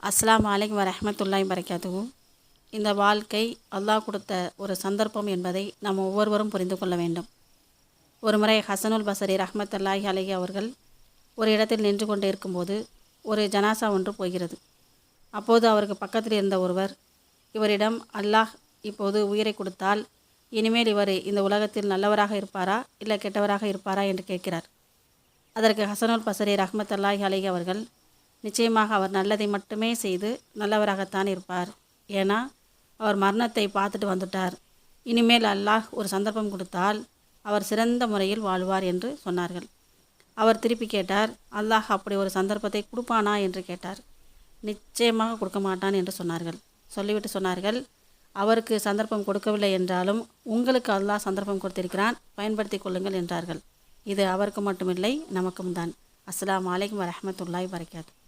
அஸ்ஸலாமு அலைக்கும் வரஹ்மத்துல்லாஹி வபரகாத்துஹு. இந்த வாழ்க்கை அல்லாஹ் கொடுத்த ஒரு சந்தர்ப்பம் என்பதை நாம் ஒவ்வொருவரும் புரிந்து கொள்ள வேண்டும். ஒரு முறை ஹசனுல் பஸரி ரஹ்மத்துல்லாஹி அலைஹி அவர்கள் ஒரு இடத்தில் நின்று கொண்டு இருக்கும்போது ஒரு ஜனாசா ஒன்று போகிறது. அப்போது அவருக்கு பக்கத்தில் இருந்த ஒருவர் இவரிடம், அல்லாஹ் இப்போது உயிரை கொடுத்தால் இனிமேல் இவர் இந்த உலகத்தில் நல்லவராக இருப்பாரா இல்லை கெட்டவராக இருப்பாரா என்று கேட்கிறார். அதற்கு ஹசனுல் பஸரி ரஹ்மத்துல்லாஹி அலைஹி அவர்கள், நிச்சயமாக அவர் நல்லதை மட்டுமே செய்து நல்லவராகத்தான் இருப்பார். ஏன்னா அவர் மரணத்தை பார்த்துட்டு வந்துட்டார். இனிமேல் அல்லாஹ் ஒரு சந்தர்ப்பம் கொடுத்தால் அவர் சிறந்த முறையில் வாழ்வார் என்று சொன்னார்கள். அவர் திருப்பி கேட்டார், அல்லாஹ் அப்படி ஒரு சந்தர்ப்பத்தை கொடுப்பானா என்று கேட்டார். நிச்சயமாக கொடுக்க மாட்டான் என்று சொன்னார்கள். சொல்லிவிட்டு சொன்னார்கள், அவருக்கு சந்தர்ப்பம் கொடுக்கவில்லை என்றாலும் உங்களுக்கு அல்லாஹ் சந்தர்ப்பம் கொடுத்திருக்கிறான், பயன்படுத்தி கொள்ளுங்கள் என்றார்கள். இது அவருக்கு மட்டுமில்லை, நமக்கும் தான். அஸ்ஸலாமு அலைக்கும் வரஹ்மத்துல்லாஹி வபரகாத்துஹு.